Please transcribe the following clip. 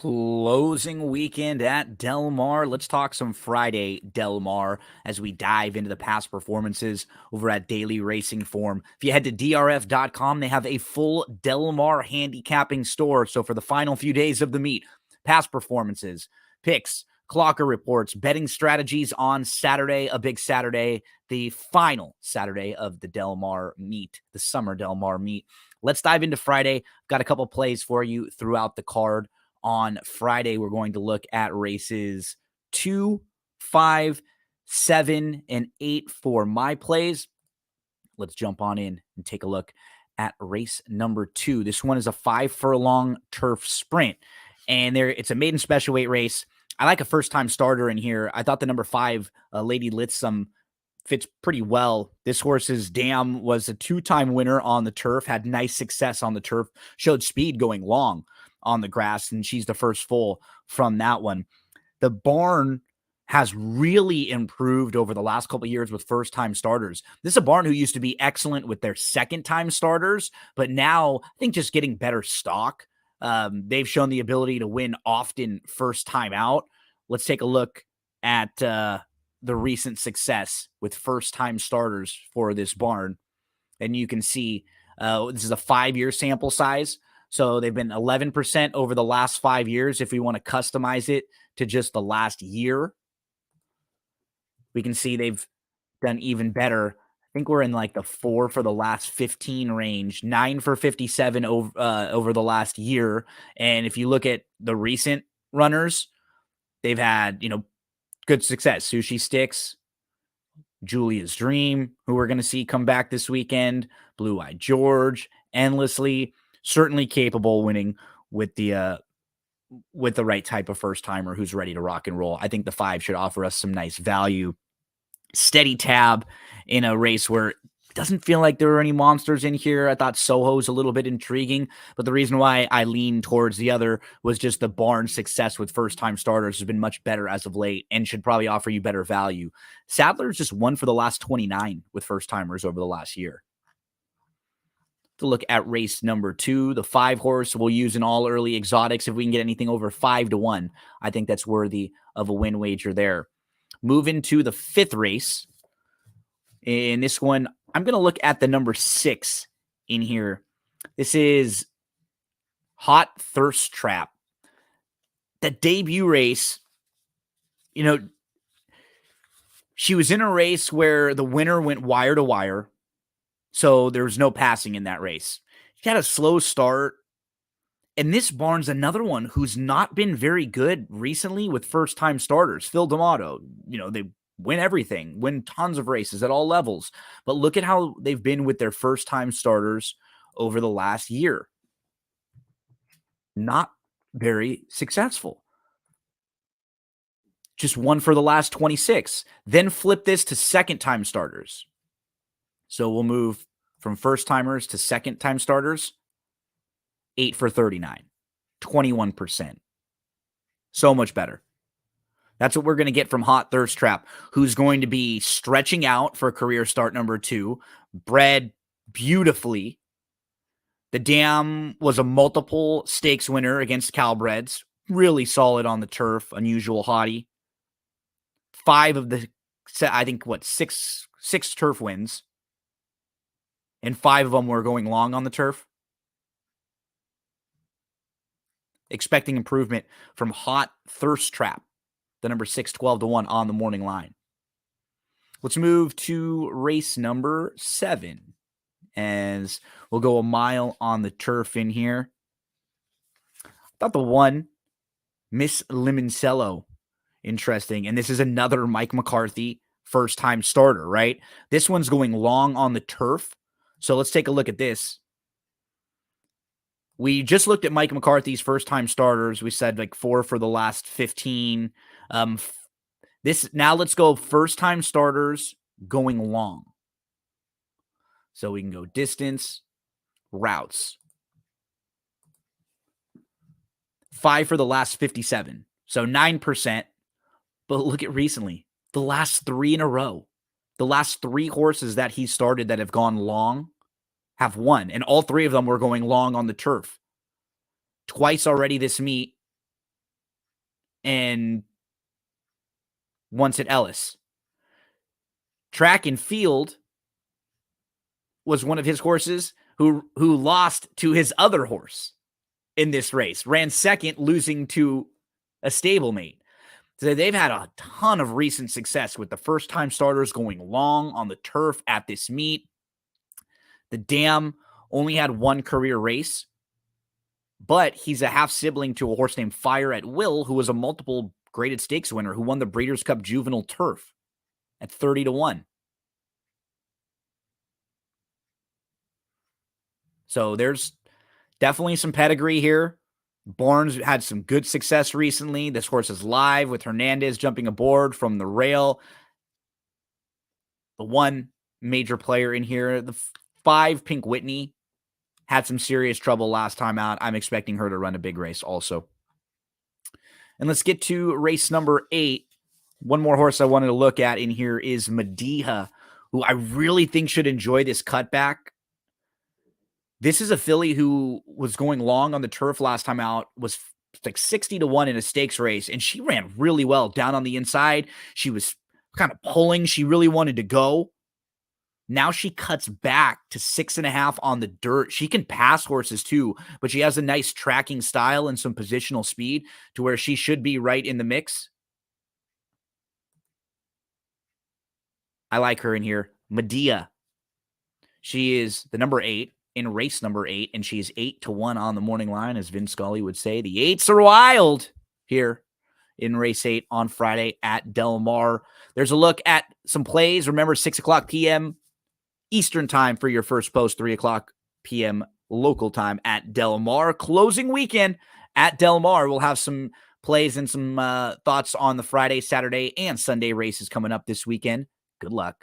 Closing weekend at Del Mar. Let's talk some Friday Del Mar as we dive into the past performances over at Daily Racing Form. If you head to drf.com, they have a full Del Mar handicapping store. So for the final few days of the meet, past performances, picks, clocker reports, betting strategies on Saturday, a big Saturday, the final Saturday of the Del Mar meet, the summer Del Mar meet. Let's dive into Friday. Got a couple plays for you throughout the card. On Friday, we're going to look at races 2, 5, 7, and 8 for my plays. Let's jump on in and take a look at race number 2. This one is a 5-furlong turf sprint, and it's a maiden special weight race. I like a first-time starter in here. I thought the number 5, Lady Litsum, fits pretty well. This horse's dam was a 2-time winner on the turf, had nice success on the turf, showed speed going long on the grass, and she's the first foal from that one. The barn has really improved over the last couple of years with first-time starters. This is a barn who used to be excellent with their second-time starters, but now I think just getting better stock. They've shown the ability to win often first time out. Let's take a look at the recent success with first-time starters for this barn. And you can see this is a 5-year sample size. So they've been 11% over the last 5 years. If we want to customize it to just the last year, we can see they've done even better. I think we're in like the 4 for the last 15 range, 9 for 57 over the last year. And if you look at the recent runners, they've had, good success. Sushi Sticks, Julia's Dream, who we're going to see come back this weekend, Blue Eyed George, Endlessly. Certainly capable winning with the right type of first timer who's ready to rock and roll. I think the 5 should offer us some nice value. Steady tab in a race where it doesn't feel like there are any monsters in here. I thought Soho's a little bit intriguing, but the reason why I lean towards the other was just the barn success with first time starters has been much better as of late and should probably offer you better value. Sadler's just won for the last 29 with first timers over the last year. To look at race number 2, the 5 horse we'll use in all early exotics. If we can get anything over 5-1, I think that's worthy of a win wager there. Move into the 5th race. In this one, I'm going to look at the number 6 in here. This is Hot Thirst Trap. The debut race, she was in a race where the winner went wire to wire. So there was no passing in that race. She had a slow start. And this barn's another one who's not been very good recently with first-time starters. Phil D'Amato, they win everything, win tons of races at all levels. But look at how they've been with their first-time starters over the last year. Not very successful. Just won for the last 26. Then flip this to second-time starters. So we'll move from first-timers to second-time starters. 8 for 39, 21%. So much better. That's what we're going to get from Hot Thirst Trap, who's going to be stretching out for career start number 2, bred beautifully. The dam was a multiple stakes winner against Calbreds. Really solid on the turf, unusual hottie. 5 of the, I think, 6 turf wins. And 5 of them were going long on the turf. Expecting improvement from Hot Thirst Trap, the number 6, 12-1 on the morning line. Let's move to race number 7 as we'll go a mile on the turf in here. I thought the 1, Miss Limoncello, interesting. And this is another Mike McCarthy first-time starter, right? This one's going long on the turf. So let's take a look at this. We just looked at Mike McCarthy's first-time starters. We said like 4 for the last 15. Now let's go first-time starters going long. So we can go distance, routes. 5 for the last 57. So 9%. But look at recently. The last 3 in a row. The last 3 horses that he started that have gone long have won. And all 3 of them were going long on the turf. Twice already this meet. and once at Ellis. Track and Field was one of his horses who lost to his other horse in this race, ran second, losing to a stablemate. So they've had a ton of recent success with the first-time starters going long on the turf at this meet. The Dam only had one career race, but he's a half-sibling to a horse named Fire at Will, who was a multiple graded stakes winner who won the Breeders' Cup Juvenile Turf at 30-1. So there's definitely some pedigree here. Barnes had some good success recently. This horse is live with Hernandez jumping aboard from the rail. The one major player in here, the 5 Pink Whitney, had some serious trouble last time out. I'm expecting her to run a big race also. And let's get to race number 8. One more horse I wanted to look at in here is Mediha, who I really think should enjoy this cutback. This is a filly who was going long on the turf last time out, was like 60-1 in a stakes race, and she ran really well down on the inside. She was kind of pulling. She really wanted to go. Now she cuts back to 6.5 on the dirt. She can pass horses too, but she has a nice tracking style and some positional speed to where she should be right in the mix. I like her in here. Medea. She is the number 8 in race number 8, and she's 8-1 on the morning line, as Vin Scully would say. The 8s are wild here in race 8 on Friday at Del Mar. There's a look at some plays. Remember, 6 o'clock p.m. Eastern time for your first post, 3 o'clock p.m. local time at Del Mar. Closing weekend at Del Mar. We'll have some plays and some thoughts on the Friday, Saturday, and Sunday races coming up this weekend. Good luck.